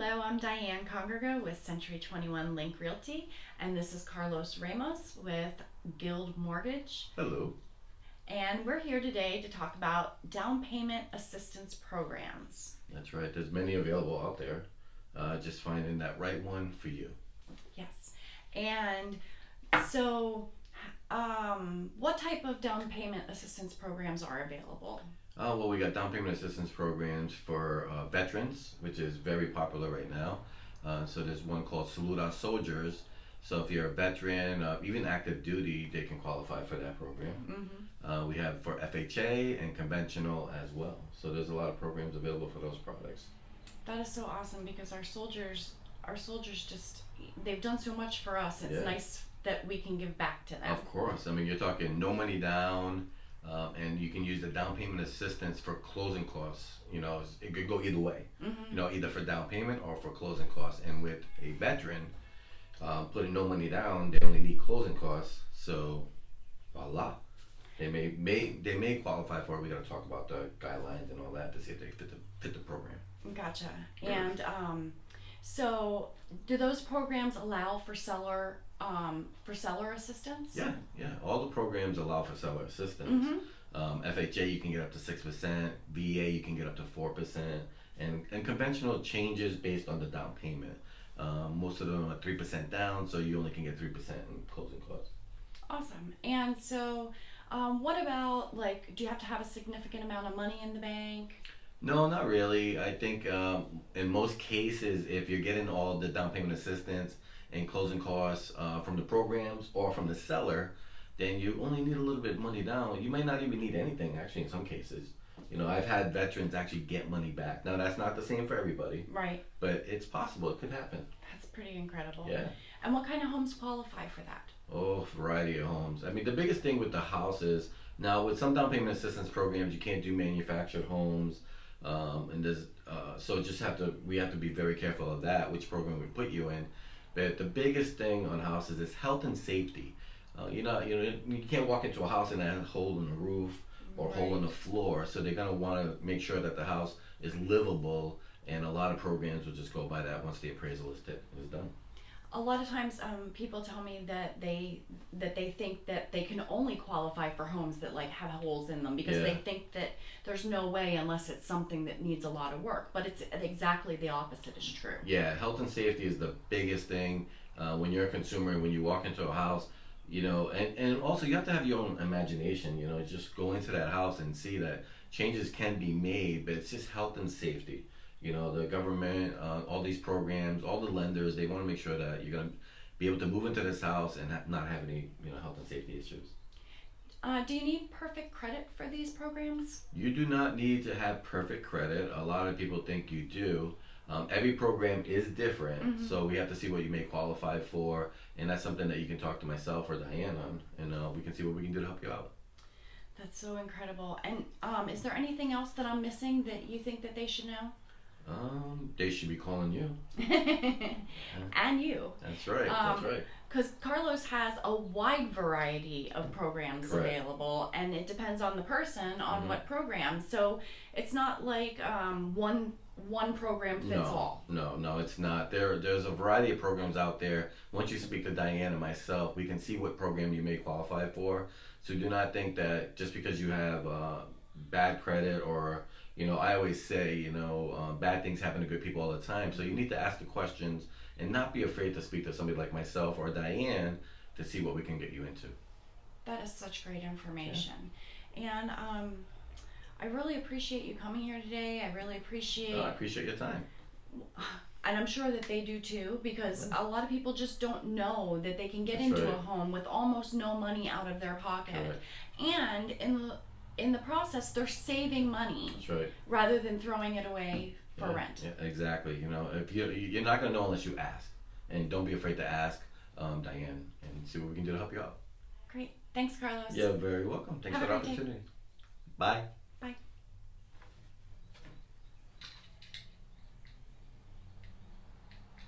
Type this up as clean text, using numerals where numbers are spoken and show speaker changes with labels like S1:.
S1: Hello, I'm Dianne Kangrga with Century 21 Link Realty, and this is Carlos Ramos with Guild Mortgage.
S2: Hello.
S1: And we're here today to talk about down payment assistance programs.
S2: That's right. There's many available out there. Just finding that right one for you.
S1: Yes. And so, what type of down payment assistance programs are available?
S2: Well, we got down payment assistance programs for veterans, which is very popular right now. So there's one called Salute Our Soldiers. So if you're a veteran, even active duty, they can qualify for that program. We have for FHA and conventional as well. So there's a lot of programs available for those products.
S1: That is so awesome because our soldiers just, they've done so much for us. It's nice that we can give back to them.
S2: Of course. I mean, you're talking no money down, and you can use the down payment assistance for closing costs. You know, it could go either way. You know, either for down payment or for closing costs. And with a veteran, putting no money down, they only need closing costs. So, voila. They may qualify for it. We got to talk about the guidelines and all that to see if they fit the program.
S1: Gotcha. And so, do those programs allow for seller assistance?
S2: Yeah. All the programs allow for seller assistance. FHA you can get up to 6%. VA you can get up to 4%, and conventional changes based on the down payment. Most of them are 3% down, so you only can get 3% in closing costs.
S1: Awesome. And so, what about, like, do you have to have a significant amount of money in the bank?
S2: No, not really. I think in most cases, if you're getting all the down payment assistance and closing costs from the programs or from the seller, then you only need a little bit of money down. You might not even need anything, actually, in some cases. You know, I've had veterans actually get money back. Now, that's not the same for everybody.
S1: Right.
S2: But it's possible. It could happen.
S1: That's pretty incredible.
S2: Yeah.
S1: And what kind of homes qualify for that?
S2: Oh, variety of homes. I mean, the biggest thing with the house is, now with some down payment assistance programs, you can't do manufactured homes. And there's so we have to be very careful of that, which program we put you in. But the biggest thing on houses is health and safety. You can't walk into a house and have a hole in the roof or hole in the floor. So they're gonna want to make sure that the house is livable, and a lot of programs will just go by that once the appraisal is done.
S1: A lot of times, people tell me that they think that they can only qualify for homes that like have holes in them because they think that there's no way unless it's something that needs a lot of work. But it's exactly the opposite is true.
S2: Yeah, health and safety is the biggest thing when you're a consumer and when you walk into a house. You know, and also you have to have your own imagination. You know, just go into that house and see that changes can be made, but it's just health and safety. You know, the government, all these programs, all the lenders, they want to make sure that you're going to be able to move into this house and not have any, health and safety issues.
S1: Do you need perfect credit for these programs?
S2: You do not need to have perfect credit. A lot of people think you do. Every program is different, so we have to see what you may qualify for, and that's something that you can talk to myself or Dianne on, and we can see what we can do to help you out.
S1: That's so incredible. And is there anything else that I'm missing that you think that they should know?
S2: They should be calling you.
S1: And you.
S2: That's right. That's right.
S1: Because Carlos has a wide variety of programs available, and it depends on the person on what program. So it's not like one program fits all.
S2: No, it's not. There's a variety of programs out there. Once you speak to Dianne and myself, we can see what program you may qualify for. So do not think that just because you have bad credit or I always say, bad things happen to good people all the time. So you need to ask the questions and not be afraid to speak to somebody like myself or Dianne to see what we can get you into.
S1: That is such great information. Yeah. And I really appreciate you coming here today. I really appreciate...
S2: I appreciate your time.
S1: And I'm sure that they do too, because a lot of people just don't know that they can get into a home with almost no money out of their pocket. And in the process, they're saving money.
S2: That's right.
S1: Rather than throwing it away for rent.
S2: Yeah, exactly. If you're not going to know unless you ask. And don't be afraid to ask Dianne and see what we can do to help you out.
S1: Great. Thanks, Carlos.
S2: You're very welcome. Thanks for the opportunity. Bye.